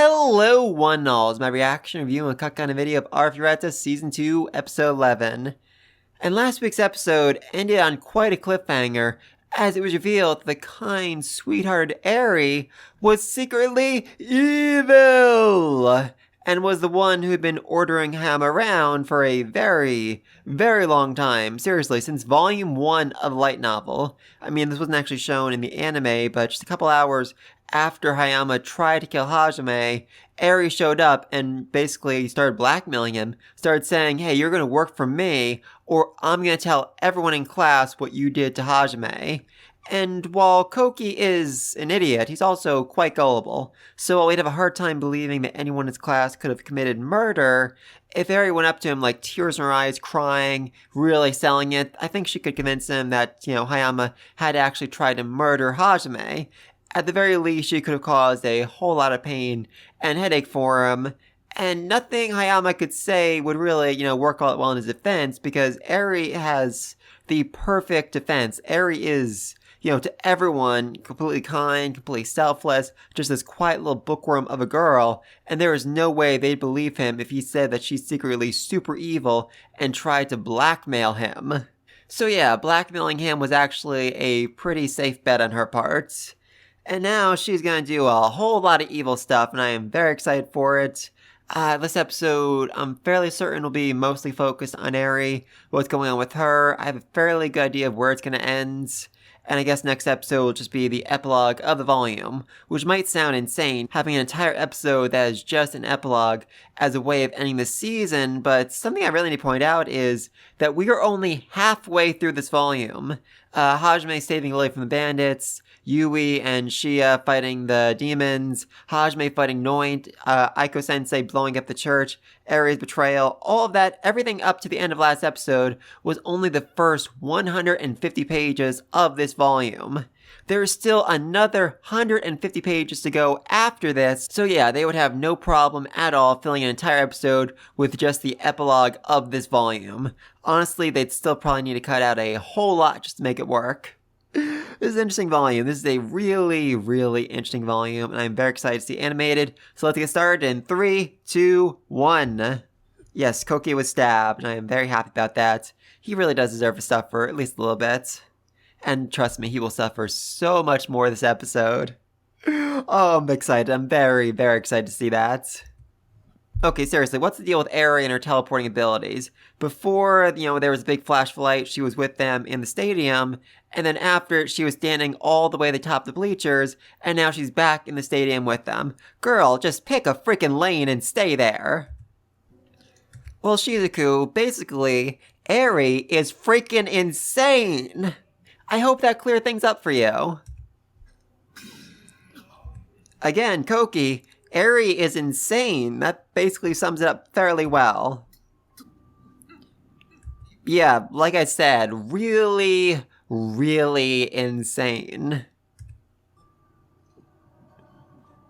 Hello, one and all. It's my reaction, review, and cut kind of video of Arifureta Season 2, Episode 11. And last week's episode ended on quite a cliffhanger, as it was revealed that the kind, sweethearted Arie was secretly evil, and was the one who had been ordering him around for a very, very long time. Seriously, since Volume 1 of the light novel. I mean, this wasn't actually shown in the anime, but just a couple hours after Hayama tried to kill Hajime, Arie showed up and basically started blackmailing him, started saying, hey, you're going to work for me, or I'm going to tell everyone in class what you did to Hajime. And while Koki is an idiot, he's also quite gullible. So while we'd have a hard time believing that anyone in his class could have committed murder, if Arie went up to him like tears in her eyes, crying, really selling it, I think she could convince him that, Hayama had actually tried to murder Hajime. At the very least, she could have caused a whole lot of pain and headache for him, and nothing Hayama could say would really, work all that well in his defense, because Arie has the perfect defense. Arie is, to everyone, completely kind, completely selfless, just this quiet little bookworm of a girl, and there is no way they'd believe him if he said that she's secretly super evil and tried to blackmail him. So yeah, blackmailing him was actually a pretty safe bet on her part. And now she's going to do a whole lot of evil stuff, and I am very excited for it. This episode, I'm fairly certain, will be mostly focused on Arie, what's going on with her. I have a fairly good idea of where it's going to end. And I guess next episode will just be the epilogue of the volume, which might sound insane, having an entire episode that is just an epilogue as a way of ending the season, but something I really need to point out is that we are only halfway through this volume. Hajime saving Lily from the bandits, Yui and Shia fighting the demons, Hajime fighting Noint, Aiko-sensei blowing up the church, Arie's betrayal, all of that, everything up to the end of last episode was only the first 150 pages of this volume. There is still another 150 pages to go after this, so yeah, they would have no problem at all filling an entire episode with just the epilogue of this volume. Honestly, they'd still probably need to cut out a whole lot just to make it work. This is an interesting volume. This is a really, really interesting volume, and I'm very excited to see it animated. So let's get started in 3, 2, 1. Yes, Koki was stabbed, and I am very happy about that. He really does deserve to suffer, at least a little bit. And trust me, he will suffer so much more this episode. Oh, I'm excited. I'm very, very excited to see that. Okay, seriously, what's the deal with Arie and her teleporting abilities? Before, there was a big flash of light, she was with them in the stadium, and then after, she was standing all the way to the top of the bleachers, and now she's back in the stadium with them. Girl, just pick a freaking lane and stay there. Well, Shizuku, basically, Arie is freaking insane. I hope that cleared things up for you. Again, Koki, Arie is insane. That basically sums it up fairly well. Yeah, like I said, really, really insane.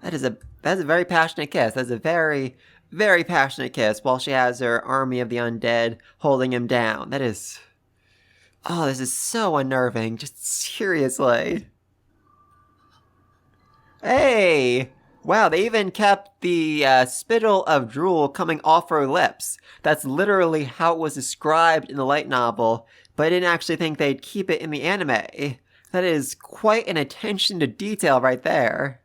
That is a very passionate kiss. That's a very, very passionate kiss while she has her army of the undead holding him down. That is... Oh, this is so unnerving. Just seriously. Hey! Wow, they even kept the spittle of drool coming off her lips. That's literally how it was described in the light novel, but I didn't actually think they'd keep it in the anime. That is quite an attention to detail right there.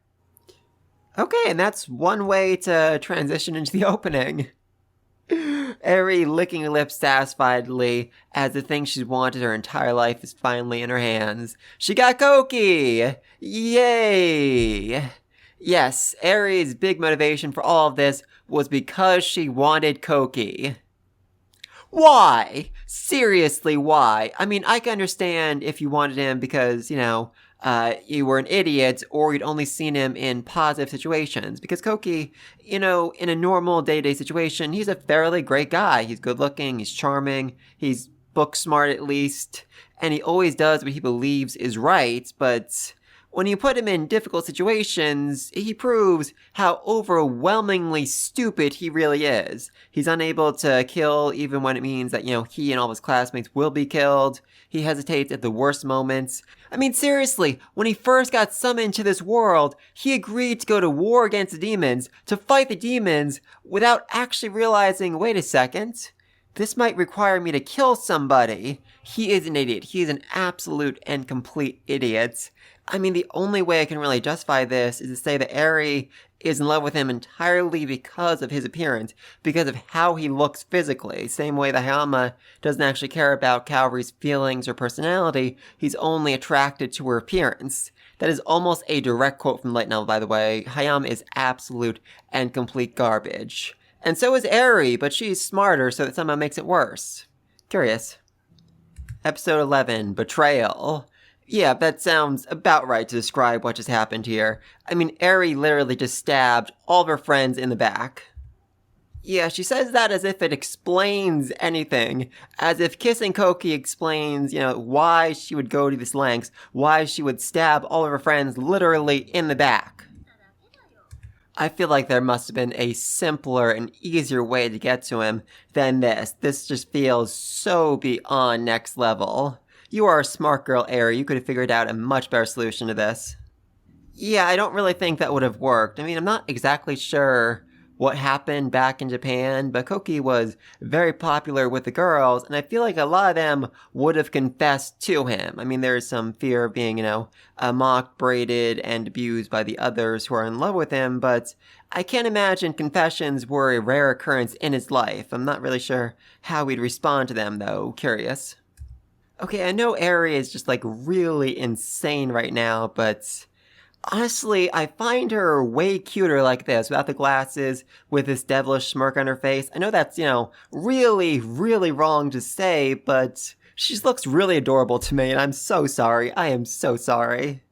Okay, and that's one way to transition into the opening. Arie licking her lips satisfiedly as the thing she's wanted her entire life is finally in her hands. She got Koki! Yay! Yes, Arie's big motivation for all of this was because she wanted Koki. Why? Seriously, why? I mean, I can understand if you wanted him because, you were an idiot, or you'd only seen him in positive situations. Because Koki, in a normal day-to-day situation, he's a fairly great guy. He's good-looking, he's charming, he's book-smart at least, and he always does what he believes is right, but When you put him in difficult situations, he proves how overwhelmingly stupid he really is. He's unable to kill even when it means that, he and all of his classmates will be killed. He hesitates at the worst moments. I mean, seriously, when he first got summoned to this world, he agreed to go to war against the demons, to fight the demons, without actually realizing, wait a second, this might require me to kill somebody. He is an idiot. He is an absolute and complete idiot. I mean, the only way I can really justify this is to say that Arie is in love with him entirely because of his appearance, because of how he looks physically. Same way that Hayama doesn't actually care about Kaori's feelings or personality, he's only attracted to her appearance. That is almost a direct quote from the light novel, by the way. Hayama is absolute and complete garbage. And so is Arie, but she's smarter, so that somehow makes it worse. Curious. Episode 11, Betrayal. Yeah, that sounds about right to describe what just happened here. I mean, Arie literally just stabbed all of her friends in the back. Yeah, she says that as if it explains anything. As if kissing Koki explains, why she would go to these lengths, why she would stab all of her friends literally in the back. I feel like there must have been a simpler and easier way to get to him than this. This just feels so beyond next level. You are a smart girl, Arie. You could have figured out a much better solution to this. Yeah, I don't really think that would have worked. I mean, I'm not exactly sure what happened back in Japan, but Koki was very popular with the girls, and I feel like a lot of them would have confessed to him. I mean, there's some fear of being, mocked, braided, and abused by the others who are in love with him, but I can't imagine confessions were a rare occurrence in his life. I'm not really sure how he'd respond to them, though. Curious. Okay, I know Arie is just, really insane right now, but honestly, I find her way cuter like this, without the glasses, with this devilish smirk on her face. I know that's, really, really wrong to say, but she just looks really adorable to me, and I'm so sorry. I am so sorry.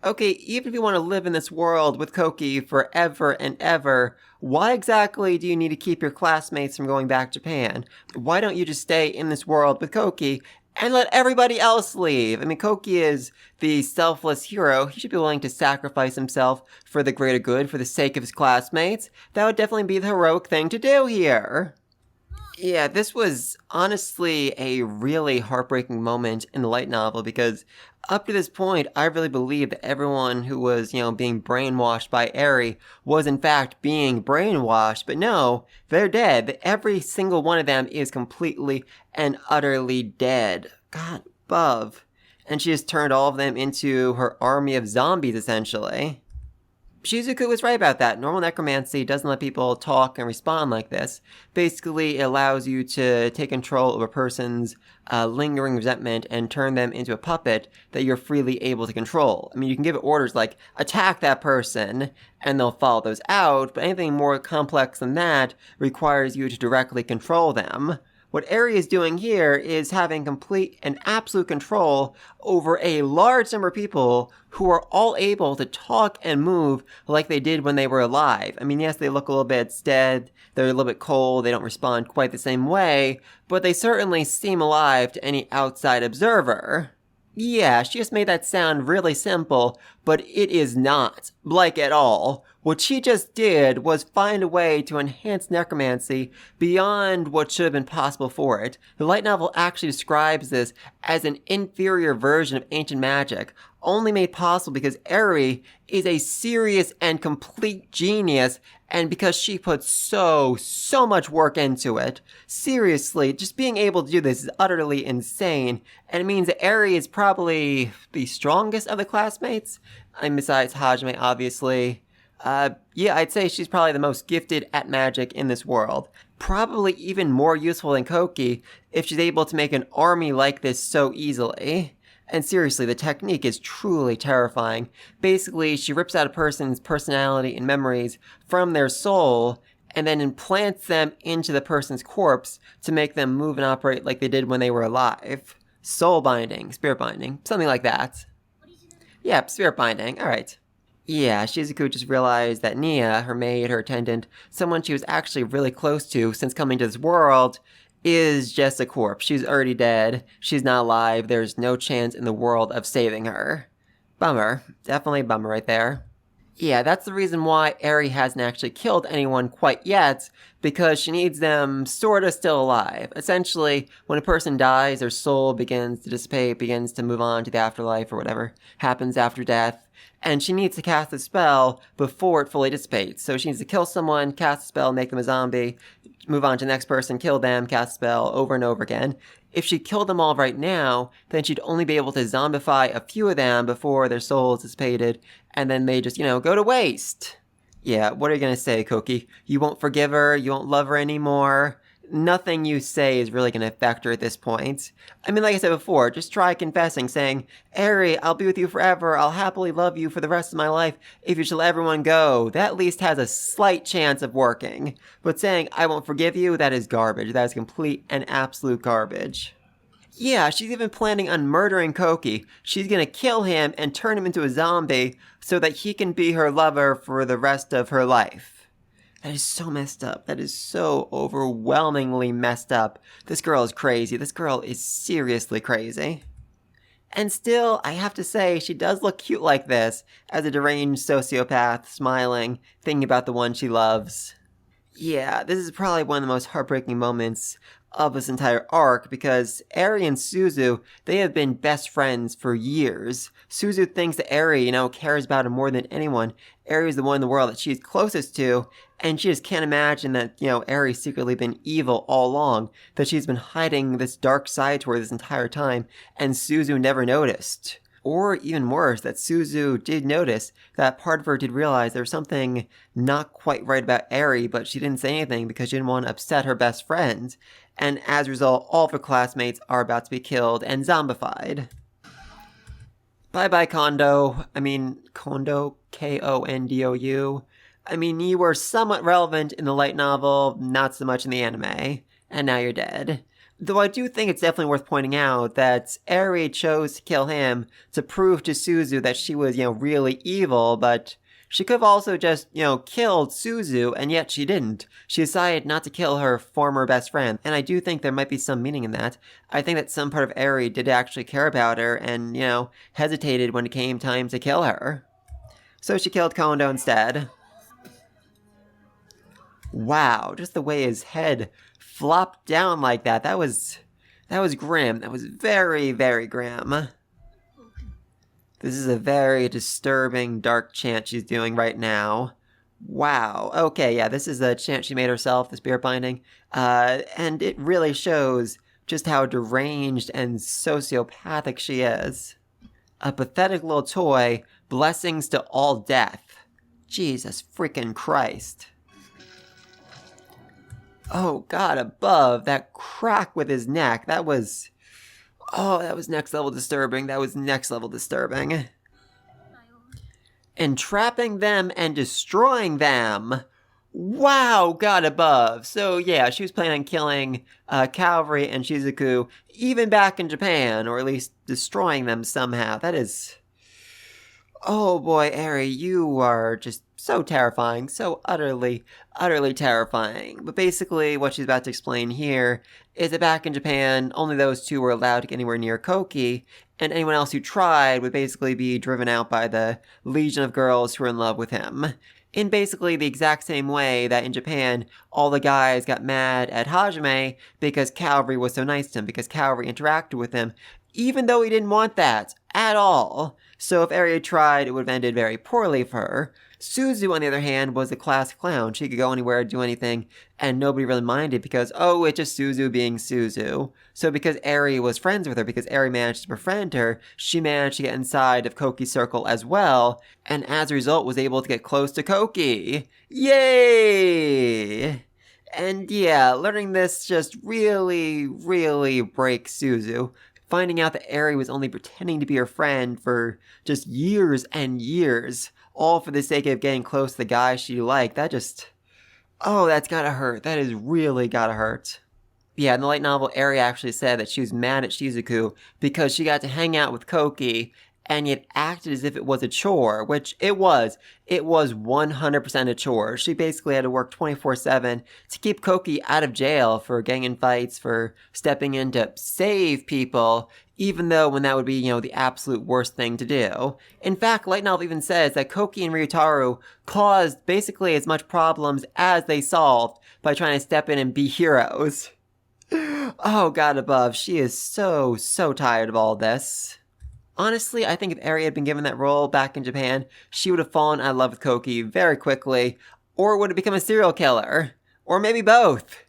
Okay, even if you want to live in this world with Koki forever and ever, why exactly do you need to keep your classmates from going back to Japan? Why don't you just stay in this world with Koki and let everybody else leave? I mean, Koki is the selfless hero. He should be willing to sacrifice himself for the greater good, for the sake of his classmates. That would definitely be the heroic thing to do here. Yeah, this was honestly a really heartbreaking moment in the light novel because up to this point, I really believed that everyone who was, being brainwashed by Arie was in fact being brainwashed. But no, they're dead. Every single one of them is completely and utterly dead. God above. And she has turned all of them into her army of zombies, essentially. Shizuku was right about that. Normal necromancy doesn't let people talk and respond like this. Basically, it allows you to take control of a person's lingering resentment and turn them into a puppet that you're freely able to control. I mean, you can give it orders like, attack that person, and they'll follow those out, but anything more complex than that requires you to directly control them. What Arie is doing here is having complete and absolute control over a large number of people who are all able to talk and move like they did when they were alive. I mean, yes, they look a little bit dead, they're a little bit cold, they don't respond quite the same way, but they certainly seem alive to any outside observer. Yeah, she just made that sound really simple, but it is not, at all. What she just did was find a way to enhance necromancy beyond what should have been possible for it. The light novel actually describes this as an inferior version of ancient magic, only made possible because Arie is a serious and complete genius, and because she put so much work into it. Seriously, just being able to do this is utterly insane, and it means that Arie is probably the strongest of the classmates. I mean, besides Hajime, obviously. Yeah, I'd say she's probably the most gifted at magic in this world. Probably even more useful than Koki if she's able to make an army like this so easily. And seriously, the technique is truly terrifying. Basically, she rips out a person's personality and memories from their soul and then implants them into the person's corpse to make them move and operate like they did when they were alive. Soul binding, spirit binding, something like that. Yep, spirit binding, alright. Yeah, Shizuku just realized that Nia, her maid, her attendant, someone she was actually really close to since coming to this world, is just a corpse. She's already dead. She's not alive. There's no chance in the world of saving her. Bummer. Definitely a bummer right there. Yeah, that's the reason why Arie hasn't actually killed anyone quite yet, because she needs them sorta still alive. Essentially, when a person dies, their soul begins to dissipate, begins to move on to the afterlife or whatever happens after death, and she needs to cast a spell before it fully dissipates. So she needs to kill someone, cast a spell, make them a zombie, move on to the next person, kill them, cast a spell over and over again. If she killed them all right now, then she'd only be able to zombify a few of them before their souls dissipated, and then they just, go to waste. Yeah, what are you gonna say, Koki? You won't forgive her? You won't love her anymore? Nothing you say is really gonna affect her at this point. I mean, like I said before, just try confessing, saying, Arie, I'll be with you forever, I'll happily love you for the rest of my life if you shall let everyone go. That at least has a slight chance of working. But saying, I won't forgive you, that is garbage. That is complete and absolute garbage. Yeah, she's even planning on murdering Koki. She's gonna kill him and turn him into a zombie so that he can be her lover for the rest of her life. That is so messed up. That is so overwhelmingly messed up. This girl is crazy. This girl is seriously crazy. And still, I have to say, she does look cute like this, as a deranged sociopath, smiling, thinking about the one she loves. Yeah, this is probably one of the most heartbreaking moments of this entire arc, because Arie and Suzu, they have been best friends for years. Suzu thinks that Arie, cares about her more than anyone. Arie is the one in the world that she's closest to, and she just can't imagine that, Arie's secretly been evil all along, that she's been hiding this dark side to her this entire time, and Suzu never noticed. Or even worse, that Suzu did notice, that part of her did realize there was something not quite right about Arie, but she didn't say anything because she didn't want to upset her best friend. And as a result, all of her classmates are about to be killed and zombified. Bye-bye, Kondo. Kondo, Kondou. You were somewhat relevant in the light novel, not so much in the anime, and now you're dead. Though I do think it's definitely worth pointing out that Arie chose to kill him to prove to Suzu that she was, really evil, but she could have also just, killed Suzu, and yet she didn't. She decided not to kill her former best friend, and I do think there might be some meaning in that. I think that some part of Arie did actually care about her and, hesitated when it came time to kill her. So she killed Kondo instead. Wow, just the way his head flopped down like that, that was grim. That was very, very grim. This is a very disturbing, dark chant she's doing right now. Wow. Okay, yeah, this is a chant she made herself, the spirit binding. And it really shows just how deranged and sociopathic she is. A pathetic little toy, blessings to all death. Jesus freaking Christ. Oh, God above, that crack with his neck, that was next level disturbing. That was next level disturbing. Entrapping them and destroying them. Wow, God above. So yeah, she was planning on killing Kaori and Shizuku even back in Japan, or at least destroying them somehow. That is... Oh boy, Arie, you are just so terrifying, so utterly, utterly terrifying. But basically, what she's about to explain here is that back in Japan, only those two were allowed to get anywhere near Koki, and anyone else who tried would basically be driven out by the legion of girls who were in love with him. In basically the exact same way that in Japan, all the guys got mad at Hajime because Kaori was so nice to him, because Kaori interacted with him, even though he didn't want that at all. So if Arie had tried, it would have ended very poorly for her. Suzu, on the other hand, was a class clown. She could go anywhere, do anything, and nobody really minded because, oh, it's just Suzu being Suzu. So because Arie was friends with her, because Arie managed to befriend her, she managed to get inside of Koki's circle as well, and as a result was able to get close to Koki. Yay! And yeah, learning this just really, really breaks Suzu. Finding out that Arie was only pretending to be her friend for just years and years, all for the sake of getting close to the guy she liked, that just... Oh, that's gotta hurt. That is really gotta hurt. Yeah, in the light novel, Arie actually said that she was mad at Shizuku because she got to hang out with Koki, and yet acted as if it was a chore, which it was. It was 100% a chore. She basically had to work 24/7 to keep Koki out of jail for getting in fights, for stepping in to save people, even though when that would be, the absolute worst thing to do. In fact, Light Novel even says that Koki and Ryutaru caused basically as much problems as they solved by trying to step in and be heroes. Oh, God above, she is so tired of all this. Honestly, I think if Arie had been given that role back in Japan, she would have fallen out of love with Koki very quickly, or would have become a serial killer. Or maybe both.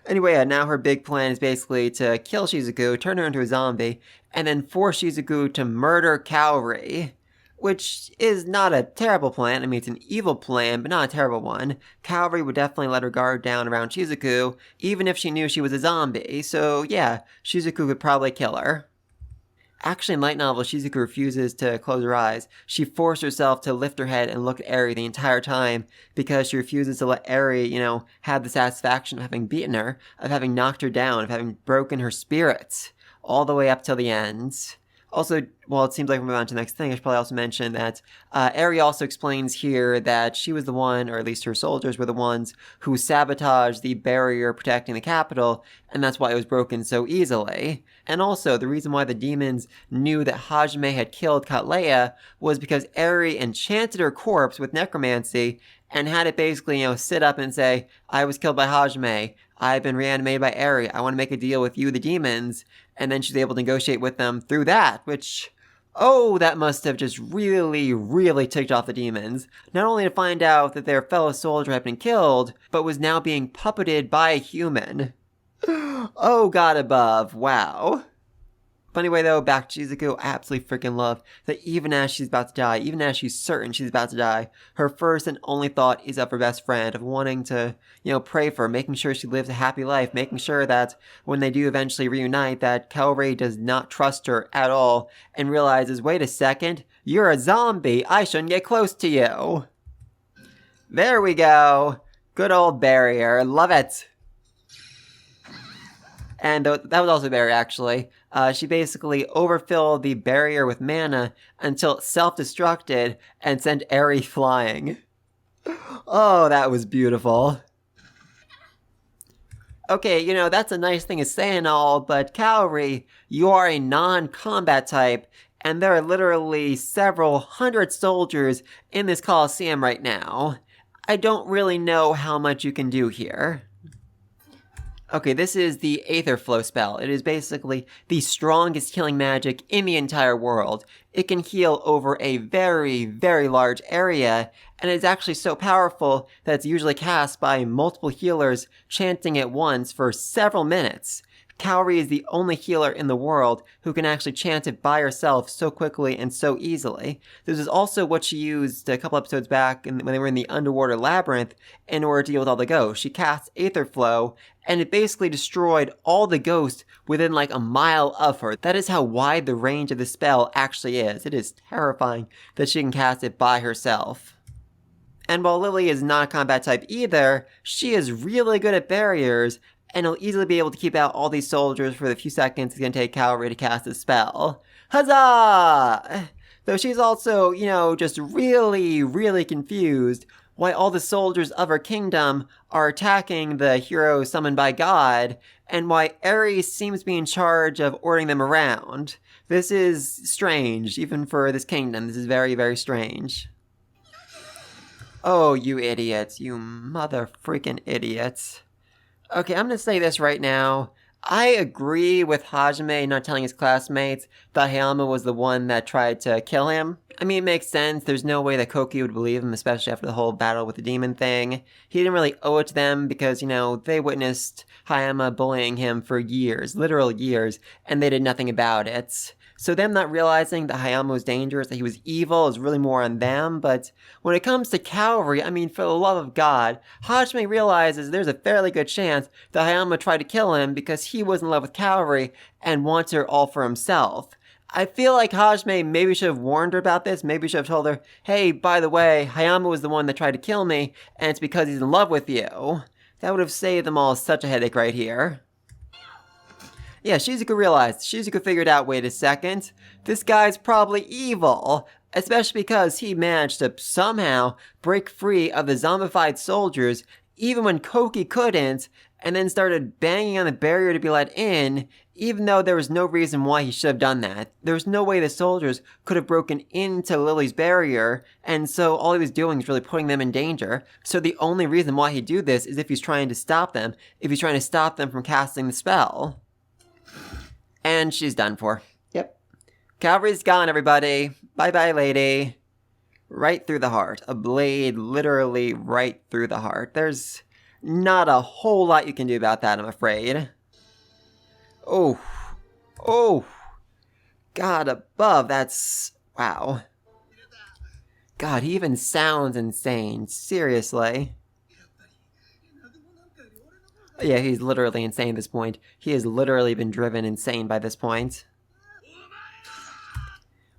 Anyway, now her big plan is basically to kill Shizuku, turn her into a zombie, and then force Shizuku to murder Kaori. Which is not a terrible plan. I mean, it's an evil plan, but not a terrible one. Kaori would definitely let her guard down around Shizuku, even if she knew she was a zombie. So yeah, Shizuku could probably kill her. Actually, in Light Novel, Shizuku refuses to close her eyes. She forced herself to lift her head and look at Arie the entire time because she refuses to let Arie, have the satisfaction of having beaten her, of having knocked her down, of having broken her spirit, all the way up till the end. Also, well, it seems like we're moving on to the next thing. I should probably also mention that Arie also explains here that she was the one, or at least her soldiers were the ones, who sabotaged the barrier protecting the capital, and that's why it was broken so easily. And also, the reason why the demons knew that Hajime had killed Katleya was because Arie enchanted her corpse with necromancy and had it basically, sit up and say, I was killed by Hajime. I've been reanimated by Arie. I want to make a deal with you, the demons. And then she's able to negotiate with them through that, which, that must have just really ticked off the demons. Not only to find out that their fellow soldier had been killed, but was now being puppeted by a human. Oh, God above. Wow. But anyway, though, back to Shizuku, I absolutely freaking love that even as she's about to die, even as she's certain she's about to die, her first and only thought is of her best friend, of wanting to, pray for her, making sure she lives a happy life, making sure that when they do eventually reunite, that Kaori does not trust her at all, and realizes, wait a second, you're a zombie, I shouldn't get close to you. There we go. Good old barrier, love it. And that was also Barrier, actually. She basically overfilled the barrier with mana until it self-destructed and sent Arie flying. Oh, that was beautiful. Okay, that's a nice thing to say and all, but Kaori, you are a non-combat type, and there are literally several hundred soldiers in this Coliseum right now. I don't really know how much you can do here. Okay, this is the Aether Flow spell. It is basically the strongest healing magic in the entire world. It can heal over a very large area, and it's actually so powerful that it's usually cast by multiple healers chanting at once for several minutes. Kaori is the only healer in the world who can actually chant it by herself so quickly and so easily. This is also what she used a couple episodes back when they were in the underwater labyrinth in order to deal with all the ghosts. She cast Aether Flow, and it basically destroyed all the ghosts within like a mile of her. That is how wide the range of the spell actually is. It is terrifying that she can cast it by herself. And while Lily is not a combat type either, she is really good at barriers, and will easily be able to keep out all these soldiers for the few seconds it's going to take Kaori to cast the spell. Huzzah! Though she's also, just really confused why all the soldiers of her kingdom are attacking the hero summoned by God, and why Arie seems to be in charge of ordering them around. This is strange, even for this kingdom. This is very strange. Oh, you idiots. You mother freaking idiots. Okay, I'm going to say this right now. I agree with Hajime not telling his classmates that Hayama was the one that tried to kill him. I mean, it makes sense. There's no way that Koki would believe him, especially after the whole battle with the demon thing. He didn't really owe it to them because, they witnessed Hayama bullying him for years, literal years, and they did nothing about it. So them not realizing that Hayama was dangerous, that he was evil, is really more on them. But when it comes to Kaori, I mean, for the love of God, Hajime realizes there's a fairly good chance that Hayama tried to kill him because he was in love with Kaori and wants her all for himself. I feel like Hajime maybe should have warned her about this. Maybe should have told her, hey, by the way, Hayama was the one that tried to kill me, and it's because he's in love with you. That would have saved them all such a headache right here. Yeah, Shizuku figured out, wait a second, this guy's probably evil, especially because he managed to somehow break free of the zombified soldiers even when Koki couldn't, and then started banging on the barrier to be let in, even though there was no reason why he should have done that. There was no way the soldiers could have broken into Lily's barrier, and so all he was doing is really putting them in danger. So the only reason why he'd do this is if he's trying to stop them, if he's trying to stop them from casting the spell. And she's done for. Yep. Kaori's gone, everybody. Bye-bye, lady. Right through the heart. A blade literally right through the heart. There's not a whole lot you can do about that, I'm afraid. Oh. Oh. God above, that's... wow. God, he even sounds insane. Seriously. Yeah, he's literally insane at this point. He has literally been driven insane by this point.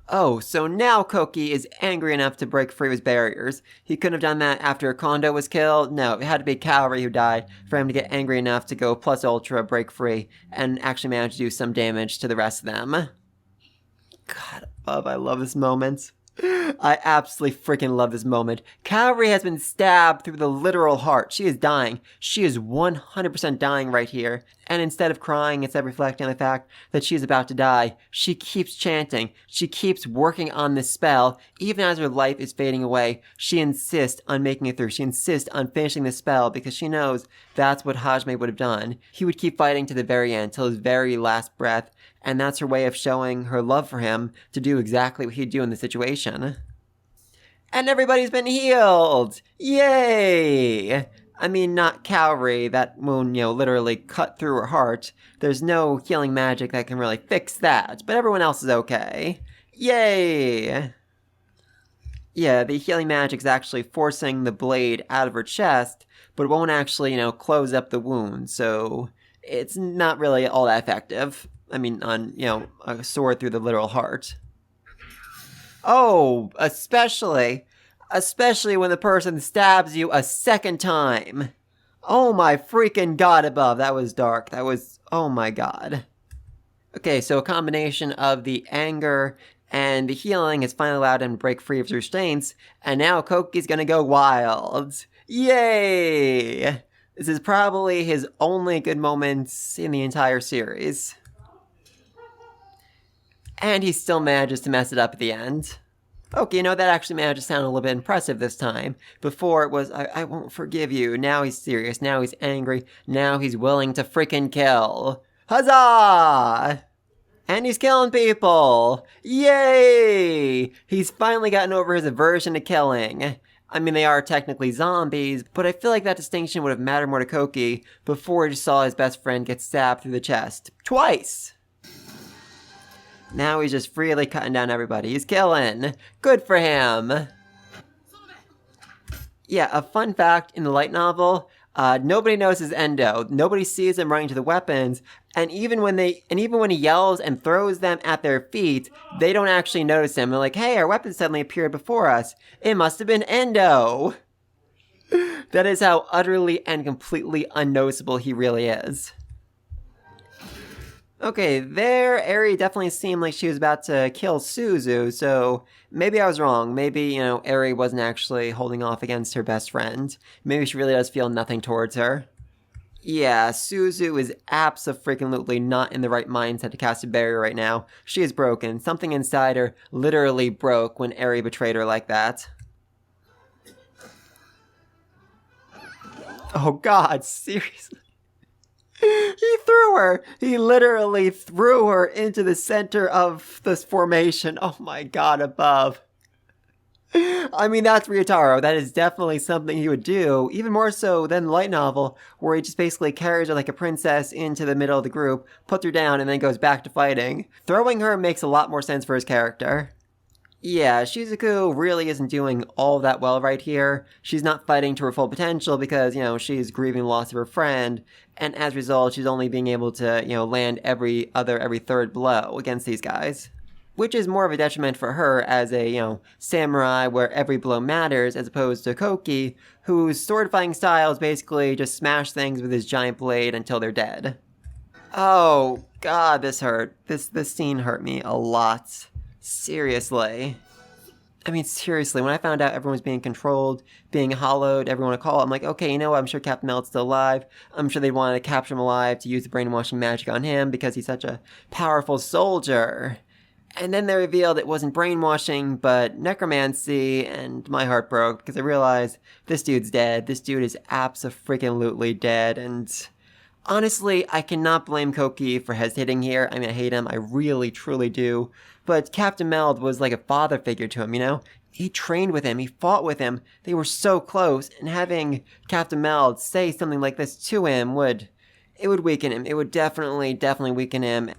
Oh, so now Koki is angry enough to break free of his barriers. He couldn't have done that after Kondo was killed. No, it had to be Kaori who died for him to get angry enough to go plus ultra, break free, and actually manage to do some damage to the rest of them. God above, I love this moment. I absolutely freaking love this moment. Kaori has been stabbed through the literal heart. She is dying. She is 100% dying right here. And instead of crying, instead of reflecting on the fact that she is about to die, she keeps chanting. She keeps working on this spell. Even as her life is fading away, she insists on making it through. She insists on finishing the spell because she knows that's what Hajime would have done. He would keep fighting to the very end, till his very last breath. And that's her way of showing her love for him to do exactly what he'd do in the situation. And everybody's been healed! Yay! I mean, not Kaori. That wound, literally cut through her heart. There's no healing magic that can really fix that, but everyone else is okay. Yay! Yeah, the healing magic's actually forcing the blade out of her chest, but it won't actually, close up the wound, so it's not really all that effective. I mean, on, a sword through the literal heart. Oh, especially when the person stabs you a second time. Oh my freaking god above, that was dark. That was, oh my god. Okay, so a combination of the anger and the healing has finally allowed him to break free of his restraints, and now Koki's gonna go wild. Yay! This is probably his only good moments in the entire series. And he still manages to mess it up at the end. Okay, that actually managed to sound a little bit impressive this time. Before it was, I won't forgive you. Now he's serious. Now he's angry. Now he's willing to freaking kill. Huzzah! And he's killing people! Yay! He's finally gotten over his aversion to killing. I mean, they are technically zombies, but I feel like that distinction would have mattered more to Koki before he just saw his best friend get stabbed through the chest. Twice! Now he's just freely cutting down everybody. He's killing. Good for him. Yeah, a fun fact in the light novel, nobody notices Endo. Nobody sees him running to the weapons, and even when he yells and throws them at their feet, they don't actually notice him. They're like, hey, our weapon suddenly appeared before us. It must have been Endo. That is how utterly and completely unnoticeable he really is. Okay, there, Arie definitely seemed like she was about to kill Suzu, so maybe I was wrong. Maybe, Arie wasn't actually holding off against her best friend. Maybe she really does feel nothing towards her. Yeah, Suzu is abso-freaking-lutely not in the right mindset to cast a barrier right now. She is broken. Something inside her literally broke when Arie betrayed her like that. Oh god, seriously? He threw her! He literally threw her into the center of this formation. Oh my god, above. I mean, that's Ryotaro. That is definitely something he would do, even more so than the light novel, where he just basically carries her like a princess into the middle of the group, puts her down, and then goes back to fighting. Throwing her makes a lot more sense for his character. Yeah, Shizuku really isn't doing all that well right here. She's not fighting to her full potential because, she's grieving the loss of her friend, and as a result, she's only being able to, land every third blow against these guys. Which is more of a detriment for her as a, samurai where every blow matters, as opposed to Koki, whose sword fighting style is basically just smash things with his giant blade until they're dead. Oh, God, this hurt. This scene hurt me a lot. Seriously. I mean, seriously, when I found out everyone was being controlled, being hollowed, everyone to call, I'm like, okay, you know what? I'm sure Captain Meld's still alive. I'm sure they wanted to capture him alive to use the brainwashing magic on him because he's such a powerful soldier. And then they revealed it wasn't brainwashing, but necromancy, and my heart broke because I realized this dude's dead. This dude is abso-freaking-lutely dead, and honestly, I cannot blame Koki for hesitating here. I mean, I hate him. I really, truly do. But Captain Meld was like a father figure to him, you know? He trained with him. He fought with him. They were so close. And having Captain Meld say something like this to him would weaken him. It would definitely weaken him.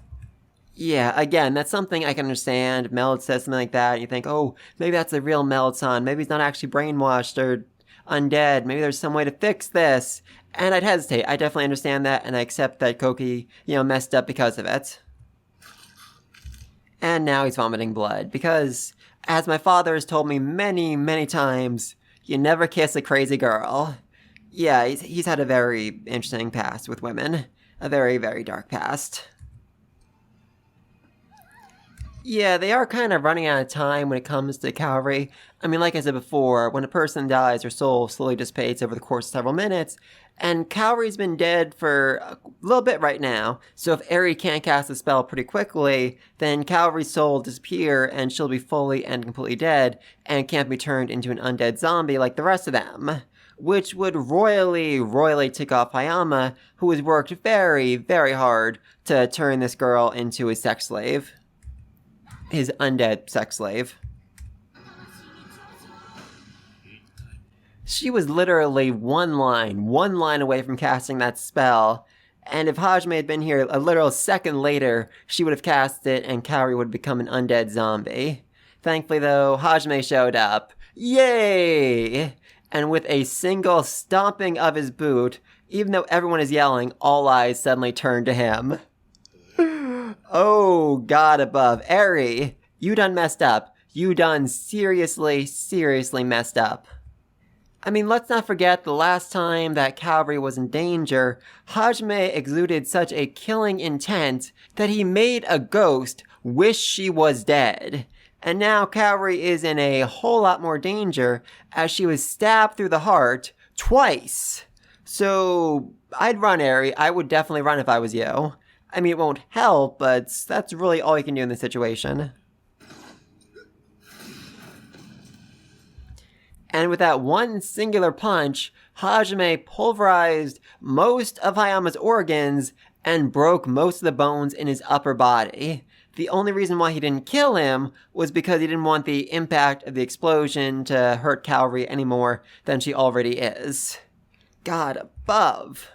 Yeah, again, that's something I can understand. Meld says something like that, and you think, oh, maybe that's the real Meld-san. Maybe he's not actually brainwashed or undead. Maybe there's some way to fix this. And I'd hesitate. I definitely understand that, and I accept that Koki, messed up because of it. And now he's vomiting blood, because, as my father has told me many, many times, you never kiss a crazy girl. Yeah, he's had a very interesting past with women. A very, very dark past. Yeah, they are kind of running out of time when it comes to Kaori. I mean, like I said before, when a person dies, their soul slowly dissipates over the course of several minutes, and Kaori's been dead for a little bit right now, so if Arie can't cast a spell pretty quickly, then Kaori's soul will disappear, and she'll be fully and completely dead, and can't be turned into an undead zombie like the rest of them. Which would royally tick off Hayama, who has worked very, very hard to turn this girl into a sex slave. His undead sex slave. She was literally one line away from casting that spell, and if Hajime had been here a literal second later, she would have cast it and Kaori would become an undead zombie. Thankfully though, Hajime showed up. Yay! And with a single stomping of his boot, even though everyone is yelling, all eyes suddenly turn to him. Oh, God above. Arie, you done messed up. You done seriously messed up. I mean, let's not forget the last time that Kaori was in danger, Hajime exuded such a killing intent that he made a ghost wish she was dead. And now Kaori is in a whole lot more danger as she was stabbed through the heart twice. So, I'd run, Arie. I would definitely run if I was you. I mean, it won't help, but that's really all you can do in this situation. And with that one singular punch, Hajime pulverized most of Hayama's organs and broke most of the bones in his upper body. The only reason why he didn't kill him was because he didn't want the impact of the explosion to hurt Kaori any more than she already is. God above.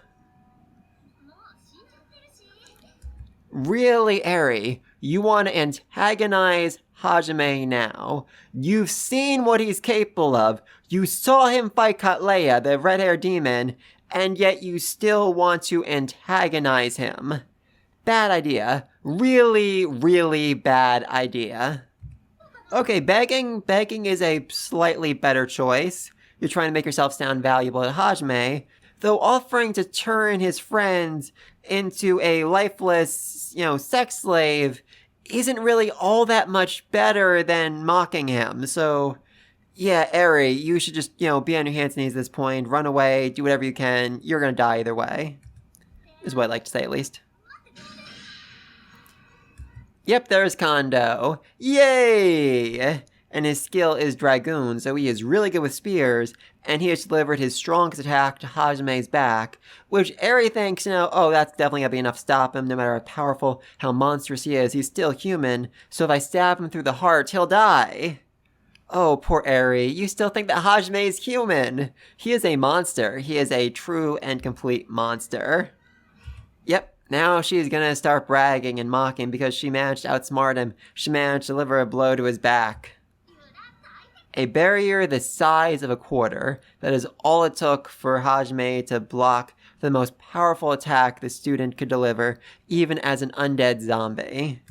Really, Arie, you want to antagonize Hajime now. You've seen what he's capable of. You saw him fight Katleya, the red-haired demon, and yet you still want to antagonize him. Bad idea. Really bad idea. Okay, begging is a slightly better choice. You're trying to make yourself sound valuable to Hajime, though offering to turn his friends into a lifeless, sex slave isn't really all that much better than mocking him. So, yeah, Arie, you should just, be on your hands and knees at this point, run away, do whatever you can. You're gonna die either way. Is what I'd like to say, at least. Yep, there's Kondo. Yay! And his skill is Dragoon, so he is really good with spears, and he has delivered his strongest attack to Hajime's back, which Arie thinks, oh, that's definitely gonna be enough to stop him, no matter how powerful, how monstrous he is, he's still human, so if I stab him through the heart, he'll die. Oh, poor Arie, you still think that Hajime is human. He is a monster. He is a true and complete monster. Yep, now she's gonna start bragging and mocking because she managed to outsmart him. She managed to deliver a blow to his back. A barrier the size of a quarter. That is all it took for Hajime to block the most powerful attack the student could deliver, even as an undead zombie.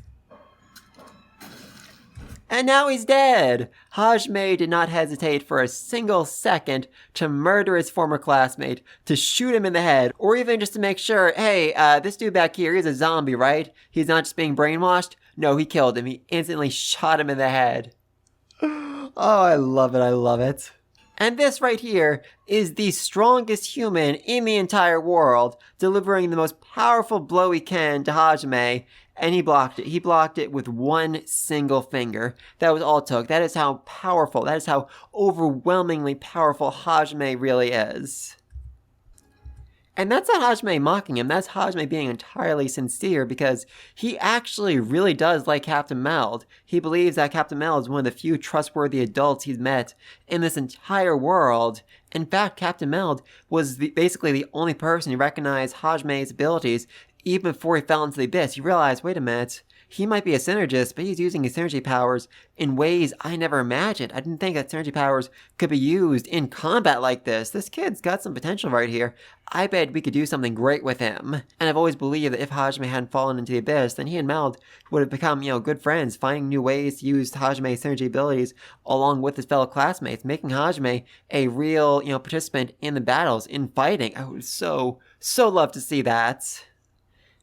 And now he's dead! Hajime did not hesitate for a single second to murder his former classmate, to shoot him in the head, or even just to make sure, hey, this dude back here, he's a zombie, right? He's not just being brainwashed? No, he killed him. He instantly shot him in the head. Oh, I love it, I love it. And this right here is the strongest human in the entire world, delivering the most powerful blow he can to Hajime, and he blocked it. He blocked it with one single finger. That was all it took. That is how powerful, that is how overwhelmingly powerful Hajime really is. And that's not Hajime mocking him, that's Hajime being entirely sincere, because he actually really does like Captain Meld. He believes that Captain Meld is one of the few trustworthy adults he's met in this entire world. In fact, Captain Meld was basically the only person who recognized Hajime's abilities even before he fell into the abyss. He realized, wait a minute, he might be a synergist, but he's using his synergy powers in ways I never imagined. I didn't think that synergy powers could be used in combat like this. This kid's got some potential right here. I bet we could do something great with him. And I've always believed that if Hajime hadn't fallen into the abyss, then he and Meld would have become, good friends, finding new ways to use Hajime's synergy abilities along with his fellow classmates, making Hajime a real, participant in the battles, in fighting. I would so love to see that.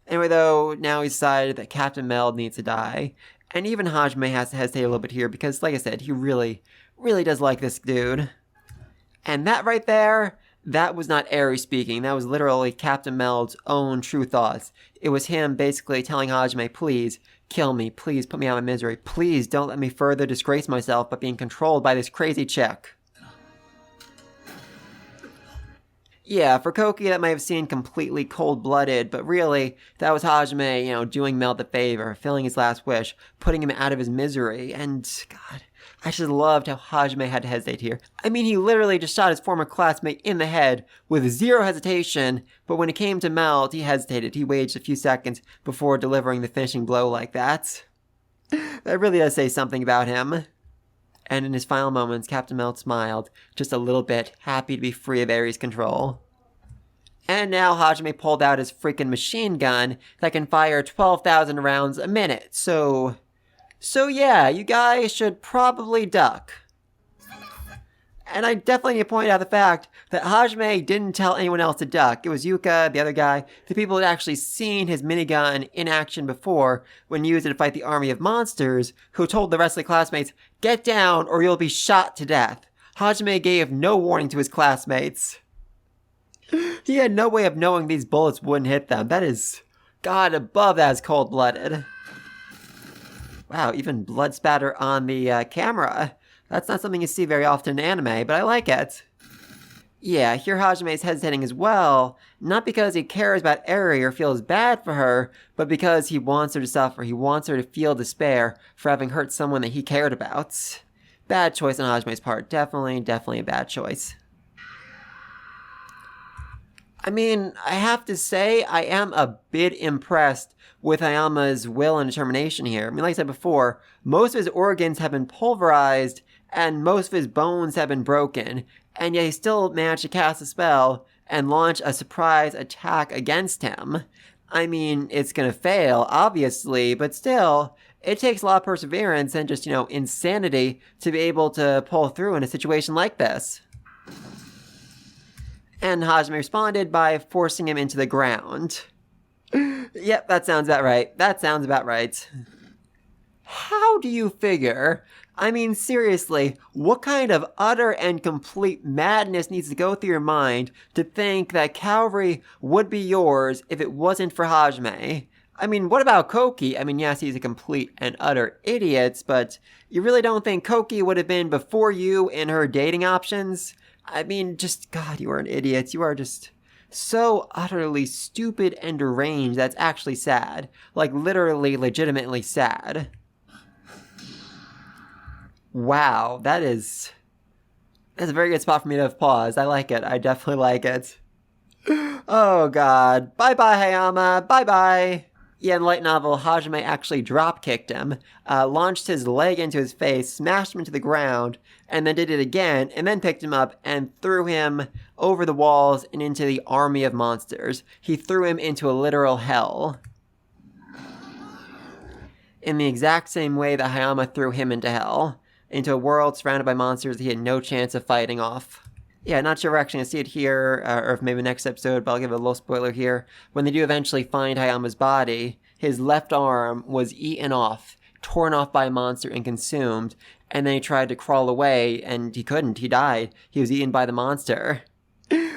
Anyway, though, now he's decided that Captain Meld needs to die. And even Hajime has to hesitate a little bit here because, like I said, he really does like this dude. And that right there, that was not Arie speaking. That was literally Captain Meld's own true thoughts. It was him basically telling Hajime, please, kill me. Please, put me out of my misery. Please, don't let me further disgrace myself by being controlled by this crazy chick. Yeah, for Koki, that might have seemed completely cold-blooded, but really, that was Hajime, doing Meld the favor, filling his last wish, putting him out of his misery, and, God, I just loved how Hajime had to hesitate here. I mean, he literally just shot his former classmate in the head with zero hesitation, but when it came to Meld, he hesitated. He waited a few seconds before delivering the finishing blow like that. That really does say something about him. And in his final moments, Captain Meld smiled, just a little bit, happy to be free of Arie's control. And now Hajime pulled out his freaking machine gun that can fire 12,000 rounds a minute, so yeah, you guys should probably duck. And I definitely need to point out the fact that Hajime didn't tell anyone else to duck. It was Yuka, the other guy, the people who had actually seen his minigun in action before when used to fight the army of monsters, who told the rest of the classmates, get down or you'll be shot to death. Hajime gave no warning to his classmates. He had no way of knowing these bullets wouldn't hit them. That is, God above, that is cold-blooded. Wow, even blood spatter on the camera. That's not something you see very often in anime, but I like it. Yeah, here Hajime is hesitating as well, not because he cares about Arie or feels bad for her, but because he wants her to suffer. He wants her to feel despair for having hurt someone that he cared about. Bad choice on Hajime's part. Definitely a bad choice. I mean, I have to say, I am a bit impressed with Hayama's will and determination here. I mean, like I said before, most of his organs have been pulverized, and most of his bones have been broken, and yet he still managed to cast a spell and launch a surprise attack against him. I mean, it's gonna fail, obviously, but still, it takes a lot of perseverance and just, insanity to be able to pull through in a situation like this. And Hajime responded by forcing him into the ground. Yep, that sounds about right. How do you figure? I mean, seriously, what kind of utter and complete madness needs to go through your mind to think that Kaori would be yours if it wasn't for Hajime? I mean, what about Koki? I mean, yes, he's a complete and utter idiot, but you really don't think Koki would have been before you in her dating options? I mean, just, God, you are an idiot. You are just so utterly stupid and deranged that's actually sad. Like, literally, legitimately sad. Wow, that's a very good spot for me to have paused. I like it. I definitely like it. Oh, God. Bye-bye, Hayama. Bye-bye. Yeah, in the light novel, Hajime actually drop-kicked him, launched his leg into his face, smashed him into the ground, and then did it again, and then picked him up and threw him over the walls and into the army of monsters. He threw him into a literal hell. in the exact same way that Hayama threw him into hell, into a world surrounded by monsters he had no chance of fighting off. Yeah, not sure we're actually going to see it here, or if maybe next episode, but I'll give a little spoiler here. When they do eventually find Hayama's body, his left arm was eaten off, torn off by a monster and consumed, and then he tried to crawl away, and he couldn't. He died. He was eaten by the monster.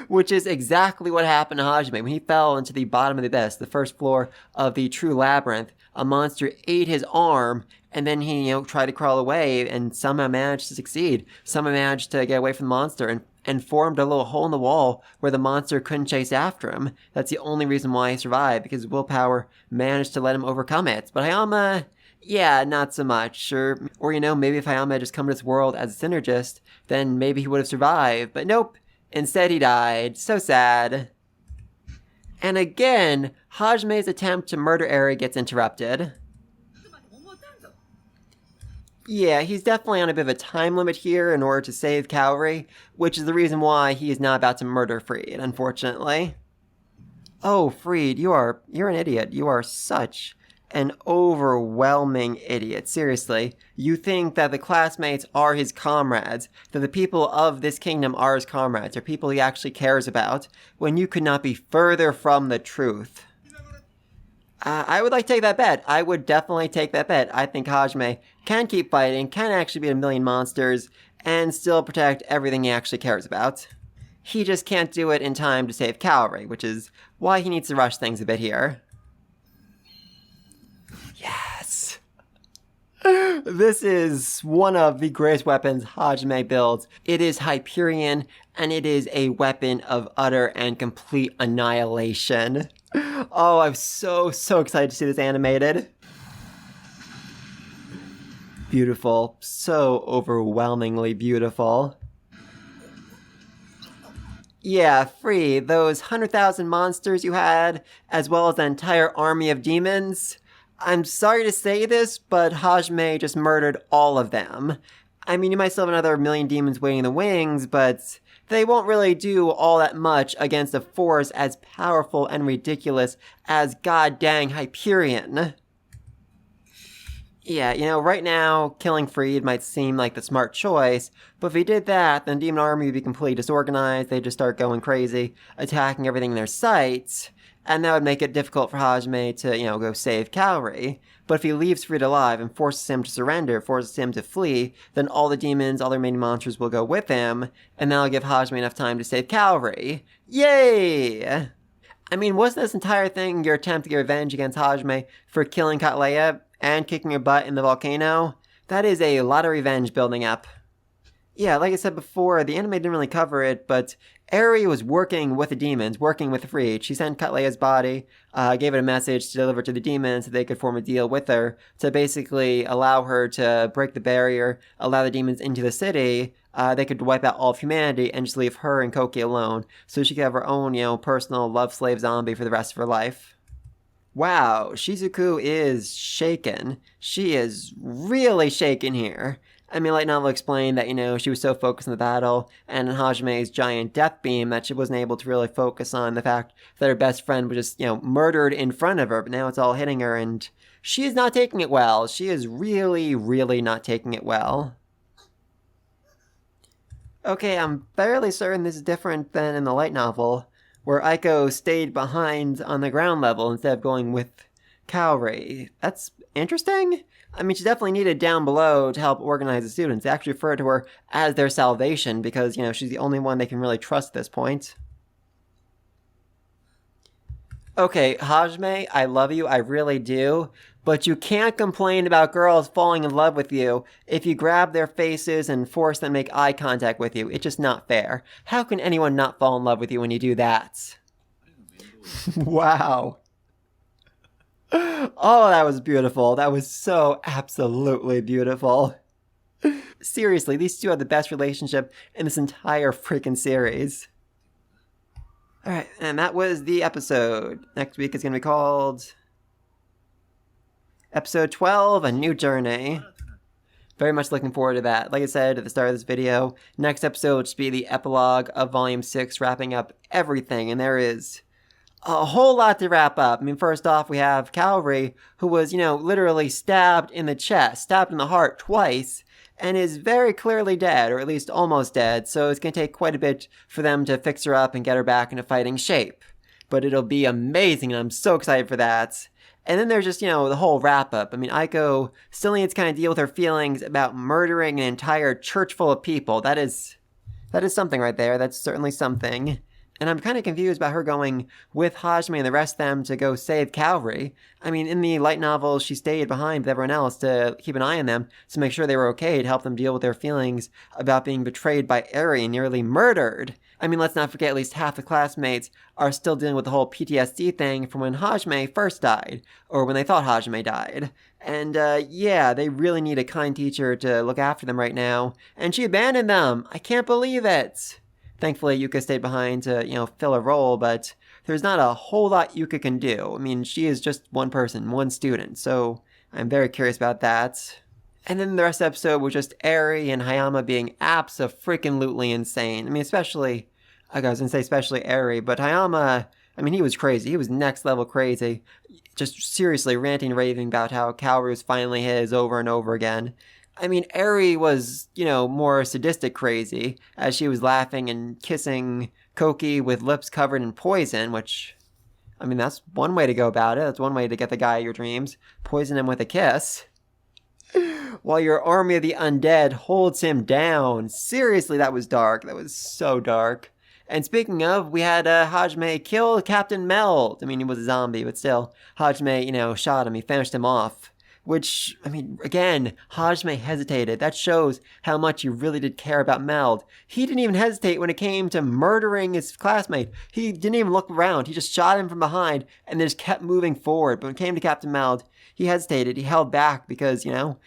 Which is exactly what happened to Hajime. When he fell into the bottom of the abyss, the first floor of the true labyrinth, a monster ate his arm, and then he, tried to crawl away, and somehow managed to succeed. Somehow managed to get away from the monster, and formed a little hole in the wall where the monster couldn't chase after him. That's the only reason why he survived, because his willpower managed to let him overcome it. But Hayama, yeah, not so much. Or maybe if Hayama had just come to this world as a synergist, then maybe he would have survived. But nope. Instead, he died. So sad. And again, Hajime's attempt to murder Arie gets interrupted. Yeah, he's definitely on a bit of a time limit here in order to save Kaori, which is the reason why he is not about to murder Freed, unfortunately. Oh, Freed, you're an idiot. You are such an overwhelming idiot. Seriously, you think that the classmates are his comrades, that the people of this kingdom are his comrades, or people he actually cares about, when you could not be further from the truth. I would like to take that bet. I would definitely take that bet. I think Hajime can keep fighting, can actually beat a million monsters, and still protect everything he actually cares about. He just can't do it in time to save Kaori, which is why he needs to rush things a bit here. Yes! This is one of the greatest weapons Hajime builds. It is Hyperion, and it is a weapon of utter and complete annihilation. Oh, I'm so excited to see this animated. Beautiful. So overwhelmingly beautiful. Yeah, Free, those 100,000 monsters you had, as well as an entire army of demons. I'm sorry to say this, but Hajime just murdered all of them. I mean, you might still have another million demons waiting in the wings, but they won't really do all that much against a force as powerful and ridiculous as goddamn Hyperion. Yeah, right now, killing Freed might seem like the smart choice, but if he did that, then the demon army would be completely disorganized, they'd just start going crazy, attacking everything in their sight, and that would make it difficult for Hajime to, go save Kaori. But if he leaves Freed alive and forces him to surrender, forces him to flee, then all the demons, all the remaining monsters will go with him, and that'll give Hajime enough time to save Kaori. Yay! I mean, wasn't this entire thing your attempt to get revenge against Hajime for killing Katleya and kicking her butt in the volcano? That is a lot of revenge building up. Yeah, like I said before, the anime didn't really cover it, but Arie was working with the demons, working with Freed. She sent Katleya's body, gave it a message to deliver to the demons so they could form a deal with her to basically allow her to break the barrier, allow the demons into the city. They could wipe out all of humanity and just leave her and Koki alone so she could have her own, personal love slave zombie for the rest of her life. Wow, Shizuku is shaken. She is really shaken here. I mean, Light Novel explained that, she was so focused on the battle and on Hajime's giant death beam that she wasn't able to really focus on the fact that her best friend was just, murdered in front of her, but now it's all hitting her, and she is not taking it well. She is really, really not taking it well. Okay, I'm fairly certain this is different than in the Light Novel, where Aiko stayed behind on the ground level instead of going with Kaori. That's interesting. I mean, she's definitely needed down below to help organize the students. They actually refer to her as their salvation because, she's the only one they can really trust at this point. Okay, Hajime, I love you, I really do, but you can't complain about girls falling in love with you if you grab their faces and force them to make eye contact with you. It's just not fair. How can anyone not fall in love with you when you do that? Wow. Oh, that was beautiful. That was so absolutely beautiful. Seriously, these two have the best relationship in this entire freaking series. Alright, and that was the episode. Next week is going to be called Episode 12, A New Journey. Very much looking forward to that. Like I said at the start of this video, next episode will just be the epilogue of Volume 6, wrapping up everything, and there is a whole lot to wrap up. I mean, first off, we have Kaori, who was, literally stabbed in the chest, stabbed in the heart twice, and is very clearly dead, or at least almost dead, so it's going to take quite a bit for them to fix her up and get her back into fighting shape. But it'll be amazing, and I'm so excited for that. And then there's just, the whole wrap-up. I mean, Aiko still needs to kind of deal with her feelings about murdering an entire church full of people. That is something right there. That's certainly something. And I'm kind of confused about her going with Hajime and the rest of them to go save Kaori. I mean, in the light novel, she stayed behind with everyone else to keep an eye on them to make sure they were okay, to help them deal with their feelings about being betrayed by Arie and nearly murdered. I mean, let's not forget at least half the classmates are still dealing with the whole PTSD thing from when Hajime first died, or when they thought Hajime died. And yeah, they really need a kind teacher to look after them right now. And she abandoned them! I can't believe it! Thankfully, Yuka stayed behind to, fill a role, but there's not a whole lot Yuka can do. I mean, she is just one person, one student, so I'm very curious about that. And then the rest of the episode was just Eri and Hayama being abso-freaking-lutely insane. I mean, especially Eri, but Hayama, I mean, he was crazy. He was next level crazy. Just seriously ranting and raving about how Kaori was finally his over and over again. I mean, Arie was, more sadistic crazy, as she was laughing and kissing Koki with lips covered in poison, which, I mean, that's one way to go about it. That's one way to get the guy of your dreams. Poison him with a kiss. While your army of the undead holds him down. Seriously, that was dark. That was so dark. And speaking of, we had Hajime kill Captain Meld. I mean, he was a zombie, but still, Hajime, shot him. He finished him off. Which, I mean, again, Hajime hesitated. That shows how much he really did care about Meld. He didn't even hesitate when it came to murdering his classmate. He didn't even look around. He just shot him from behind and then just kept moving forward. But when it came to Captain Meld, he hesitated. He held back because,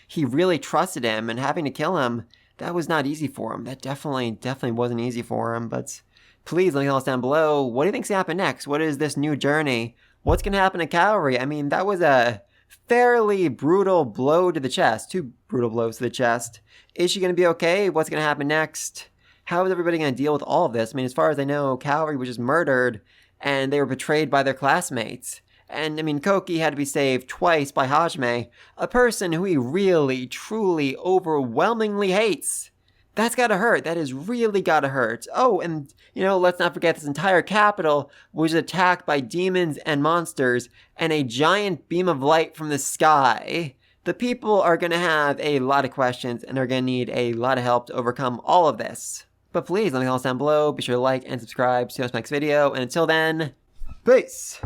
he really trusted him, and having to kill him, that was not easy for him. That definitely wasn't easy for him. But please let me know down below. What do you think's going to happen next? What is this new journey? What's going to happen to Kaori? I mean, that was a fairly brutal blow to the chest. 2 brutal blows to the chest. Is she going to be okay? What's going to happen next? How is everybody going to deal with all of this? I mean, as far as I know, Kaori was just murdered, and they were betrayed by their classmates. And, I mean, Koki had to be saved twice by Hajime, a person who he really, truly, overwhelmingly hates. That's gotta hurt. That has really gotta hurt. Oh, and, let's not forget this entire capital was attacked by demons and monsters and a giant beam of light from the sky. The people are gonna have a lot of questions and are gonna need a lot of help to overcome all of this. But please, let me know down below. Be sure to like and subscribe. See you on the next video. And until then, peace!